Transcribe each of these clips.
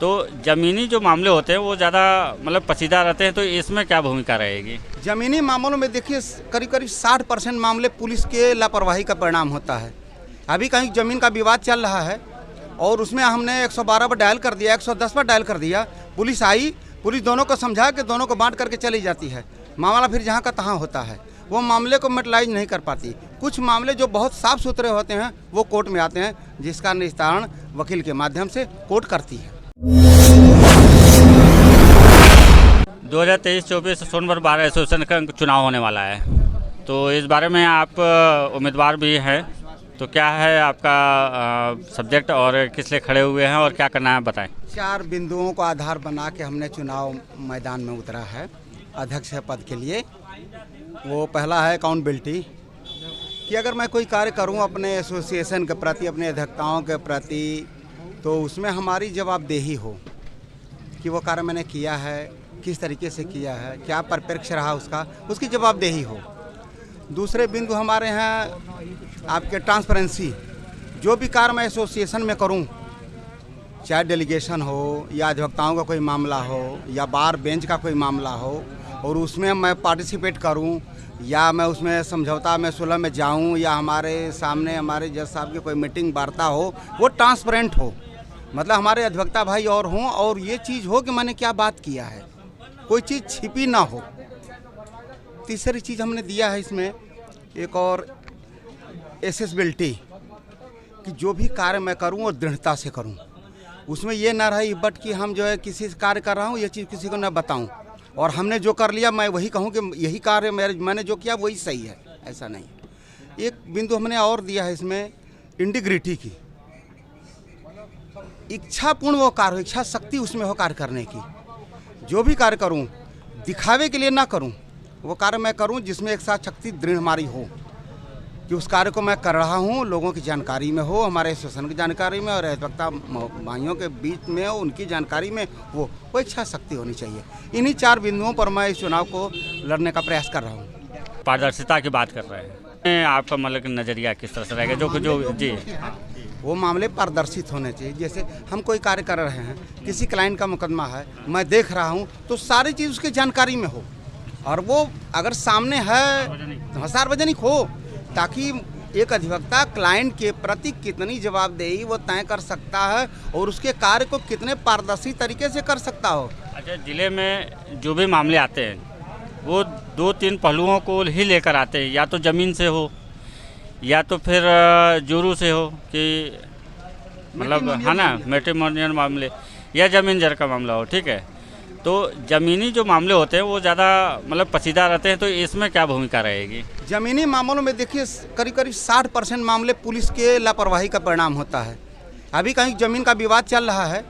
तो ज़मीनी जो मामले होते हैं वो ज़्यादा मतलब पसीदा रहते हैं, तो इसमें क्या भूमिका रहेगी? ज़मीनी मामलों में देखिए करीब करीब 60% मामले पुलिस के लापरवाही का परिणाम होता है। अभी कहीं ज़मीन का विवाद चल रहा है और उसमें हमने 112 पर डायल कर दिया, 110 पर डायल कर दिया, पुलिस आई, पुलिस दोनों को समझा के दोनों को बांट करके चली जाती है। मामला फिर जहाँ का तहाँ होता है, वो मामले को मेटलाइज नहीं कर पाती। कुछ मामले जो बहुत साफ सुथरे होते हैं वो कोर्ट में आते हैं, जिसका निस्तारण वकील के माध्यम से कोर्ट करती है। 2023-24 सोनभद्र बार एसोसिएशन का चुनाव होने वाला है, तो इस बारे में आप उम्मीदवार भी हैं, तो क्या है आपका सब्जेक्ट और किस लिए खड़े हुए हैं और क्या करना है बताएं। 4 बिंदुओं को आधार बना के हमने चुनाव मैदान में उतरा है अध्यक्ष पद के लिए। वो पहला है अकाउंटेबिलिटी, कि अगर मैं कोई कार्य करूं अपने एसोसिएशन के प्रति, अपने अध्यक्षताओं के प्रति, तो उसमें हमारी जवाबदेही हो कि वो कार्य मैंने किया है, किस तरीके से किया है, क्या परिप्रेक्ष्य रहा उसका, उसकी जवाबदेही हो। दूसरे बिंदु हमारे हैं आपके ट्रांसपेरेंसी। जो भी कार्य मैं एसोसिएशन में करूं, चाहे डेलीगेशन हो या अधिवक्ताओं का कोई मामला हो या बार बेंच का कोई मामला हो, और उसमें मैं पार्टिसिपेट करूं या मैं उसमें समझौता में सुलह में जाऊं या हमारे सामने हमारे जज साहब की कोई मीटिंग वार्ता हो, वो ट्रांसपेरेंट हो, मतलब हमारे अधिवक्ता भाई और हों और ये चीज़ हो कि मैंने क्या बात किया है, कोई चीज़ छिपी ना हो। तीसरी चीज़ हमने दिया है इसमें एक और एसेसिबिलिटी, कि जो भी कार्य मैं करूं वो दृढ़ता से करूं। उसमें ये ना रहे बट कि हम जो है किसी से कार्य कर रहा हूं ये चीज़ किसी को ना बताऊं और हमने जो कर लिया मैं वही कहूं कि यही कार्य मैंने जो किया वही सही है, ऐसा नहीं। एक बिंदु हमने और दिया है इसमें इंटीग्रिटी की, इच्छापूर्ण वो कार्य हो, इच्छा शक्ति उसमें हो कार्य करने की। जो भी कार्य करूं दिखावे के लिए ना करूं, वो कार्य मैं करूं जिसमें एक साथ शक्ति दृढ़ हमारी हो कि उस कार्य को मैं कर रहा हूं लोगों की जानकारी में हो, हमारे एसोसिएशन की जानकारी में और अधिवक्ता भाइयों के बीच में हो, उनकी जानकारी में वो इच्छा शक्ति होनी चाहिए। इन्हीं 4 बिंदुओं पर मैं इस चुनाव को लड़ने का प्रयास कर रहा हूँ। पारदर्शिता की बात कर रहे हैं, आपका मतलब नज़रिया किस तरह से रहेगा? जो जी वो मामले पारदर्शित होने चाहिए। जैसे हम कोई कार्य कर रहे हैं, किसी क्लाइंट का मुकदमा है, मैं देख रहा हूँ, तो सारी चीज़ उसकी जानकारी में हो और वो अगर सामने है सार्वजनिक हो, ताकि एक अधिवक्ता क्लाइंट के प्रति कितनी जवाबदेही वो तय कर सकता है और उसके कार्य को कितने पारदर्शी तरीके से कर सकता हो। अच्छा, ज़िले में जो भी मामले आते हैं वो 2-3 पहलुओं को ही लेकर आते हैं, या तो ज़मीन से हो या तो फिर जुरू से हो कि मतलब है ना मैट्रिमोनियल मामले या ज़मीन जर का मामला हो, ठीक है। तो ज़मीनी जो मामले होते हैं वो ज़्यादा मतलब पसीदा रहते हैं, तो इसमें क्या भूमिका रहेगी? ज़मीनी मामलों में देखिए करीब करीब 60% मामले पुलिस के लापरवाही का परिणाम होता है। अभी कहीं ज़मीन का विवाद चल रहा है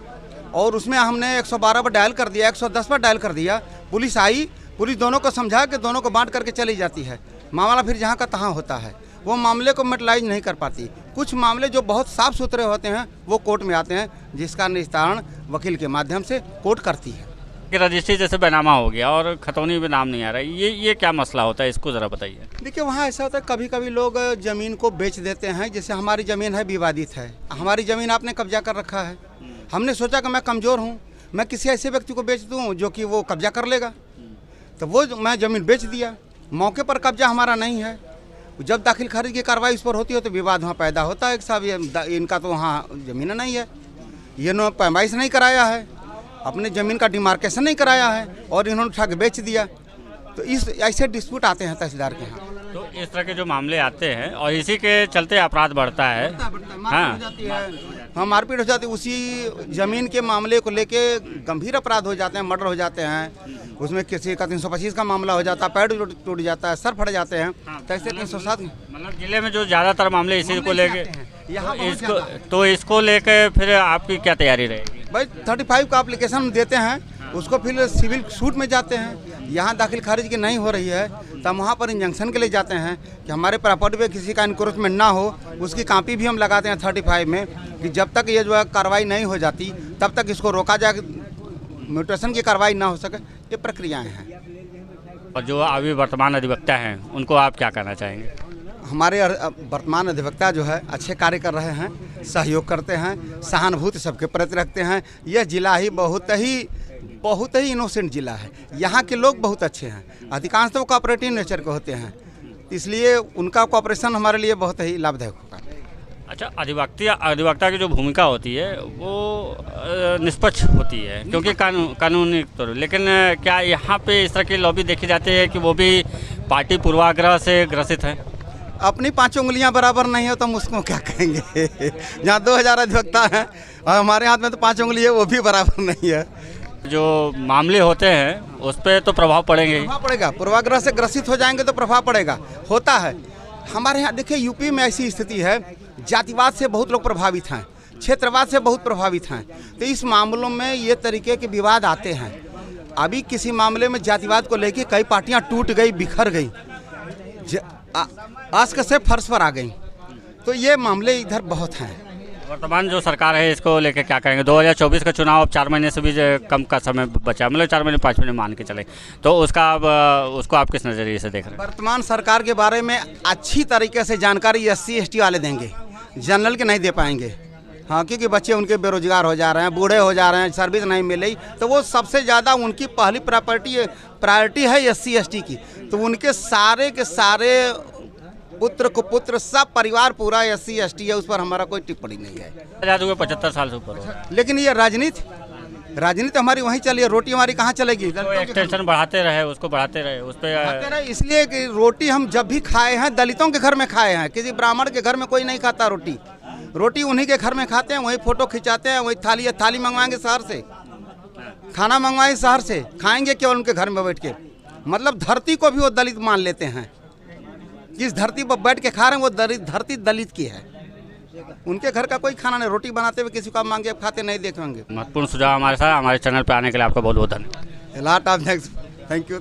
और उसमें हमने 112 पर डायल कर दिया, 110 पर डायल कर दिया, पुलिस आई, पुलिस दोनों को समझा के दोनों को बांट करके चली जाती है। मामला फिर जहाँ का तहाँ होता है, वो मामले को मेटलाइज नहीं कर पाती। कुछ मामले जो बहुत साफ सुथरे होते हैं वो कोर्ट में आते हैं, जिसका निस्तारण वकील के माध्यम से कोर्ट करती है। कि रजिस्ट्री जैसे बैनामा हो गया और खतौनी में नाम नहीं आ रहा है, ये क्या मसला होता है, इसको ज़रा बताइए। देखिए वहाँ ऐसा होता है कभी कभी लोग ज़मीन को बेच देते हैं। जैसे हमारी ज़मीन है विवादित है, हमारी ज़मीन आपने कब्जा कर रखा है, हमने सोचा कि मैं कमज़ोर हूँ, मैं किसी ऐसे व्यक्ति को बेच दूँ जो कि वो कब्जा कर लेगा, तो वो मैं ज़मीन बेच दिया। मौके पर कब्जा हमारा नहीं है, जब दाखिल खारिज की कार्रवाई इस पर होती है तो विवाद वहाँ पैदा होता है कि साहब इनका तो वहाँ ज़मीन नहीं है, ये नो पैमाइश नहीं कराया है, अपने ज़मीन का डिमार्केशन नहीं कराया है और इन्होंने उठा के बेच दिया। तो इस ऐसे डिस्प्यूट आते हैं तहसीलदार के यहाँ। तो इस तरह के जो मामले आते हैं और इसी के चलते अपराध बढ़ता है। हाँ, हाँ, मारपीट हो जाती है। उसी ज़मीन के मामले को लेके गंभीर अपराध हो जाते हैं, मर्डर हो जाते हैं, उसमें किसी का 325 का मामला हो जाता है, पैर टूट जाता है, सर फट जाते हैं। तो ऐसे 307 मतलब जिले में जो ज़्यादातर मामले इसी को लेके तो इसको लेके फिर आपकी क्या तैयारी रहेगी? भाई 35 का एप्लीकेशन देते हैं, उसको फिर सिविल सूट में जाते हैं। यहाँ दाखिल खारिज की नहीं हो रही है तब वहाँ पर इंजंक्शन के लिए जाते हैं कि हमारे प्रॉपर्टी पे किसी का इंक्रोचमेंट ना हो। उसकी कॉपी भी हम लगाते हैं 35 में कि जब तक ये जो है कार्रवाई नहीं हो जाती तब तक इसको रोका जाए, म्यूटेशन की कार्रवाई ना हो सके। ये प्रक्रियाएँ हैं। और जो अभी वर्तमान अधिवक्ता हैं उनको आप क्या कहना चाहेंगे? हमारे वर्तमान अधिवक्ता जो है अच्छे कार्य कर रहे हैं, सहयोग करते हैं, सहानुभूति सबके प्रति रखते हैं। यह जिला ही बहुत ही इनोसेंट जिला है। यहाँ के लोग बहुत अच्छे हैं, अधिकांश तो कोऑपरेटिव नेचर के होते हैं, इसलिए उनका कोऑपरेशन हमारे लिए बहुत ही लाभदायक होगा। अच्छा, अधिवक्ता की जो भूमिका होती है वो निष्पक्ष होती है क्योंकि कानूनी तौर, लेकिन क्या यहाँ पे इस तरह की लॉबी देखी जाती है कि वो भी पार्टी पूर्वाग्रह से ग्रसित है? अपनी 5 उंगलियां बराबर नहीं हो तो हम उसको क्या कहेंगे। जहाँ 2000 अधिवक्ता हैं और हमारे हाथ में तो 5 उंगली है, वो भी बराबर नहीं है। जो मामले होते हैं उस पर तो प्रभाव पड़ेंगे ही। प्रभाव पड़ेगा, पूर्वाग्रह से ग्रसित हो जाएंगे तो प्रभाव पड़ेगा, होता है। हमारे यहाँ देखिए यूपी में ऐसी स्थिति है, जातिवाद से बहुत लोग प्रभावित हैं, क्षेत्रवाद से बहुत प्रभावित हैं, तो इस मामलों में ये तरीके के विवाद आते हैं। अभी किसी मामले में जातिवाद को लेकर कई पार्टियां टूट गई, बिखर गई, आस्क से फर्श पर आ गई, तो ये मामले इधर बहुत हैं। वर्तमान जो सरकार है इसको लेकर क्या करेंगे? 2024 का चुनाव अब 4 महीने से भी कम का समय बचा, मतलब 4 महीने 5 महीने मान के चले, तो उसको आप किस नज़रिए से देख रहे हैं? वर्तमान सरकार के बारे में अच्छी तरीके से जानकारी SC ST वाले देंगे, जनरल के नहीं दे पाएंगे। हाँ, क्योंकि बच्चे उनके बेरोजगार हो जा रहे हैं, बूढ़े हो जा रहे हैं, सर्विस नहीं मिल रही, तो वो सबसे ज़्यादा उनकी पहली प्रायोरिटी है SC ST की, तो उनके सारे के सारे पुत्र कुपुत्र सब परिवार पूरा SC ST है, उस पर हमारा कोई टिप्पणी नहीं है। आज़ाद हुए 75 साल से ऊपर हो, लेकिन ये राजनीति हमारी वहीं चली है, रोटी हमारी कहाँ चलेगी? तो एक्सटेंशन बढ़ाते रहे, उसको बढ़ाते रहे, उस पर इसलिए कि रोटी हम जब भी खाए हैं दलितों के घर में खाए हैं, किसी ब्राह्मण के घर में कोई नहीं खाता रोटी उन्हीं के घर में खाते हैं, वही फोटो खिंचाते हैं, वही थाली मंगवाएंगे शहर से, खाना मंगवाएंगे शहर से, खाएंगे केवल उनके घर में बैठ के। मतलब धरती को भी वो दलित मान लेते हैं, जिस धरती पर बैठ के खा रहे हैं वो धरती दलित की है। उनके घर का कोई खाना नहीं, रोटी बनाते हुए किसी को मांगे खाते नहीं देखेंगे। महत्वपूर्ण सुझाव हमारे साथ, हमारे चैनल पर आने के लिए आपका बहुत बहुत धन्यवाद। Lot of thanks, thank you.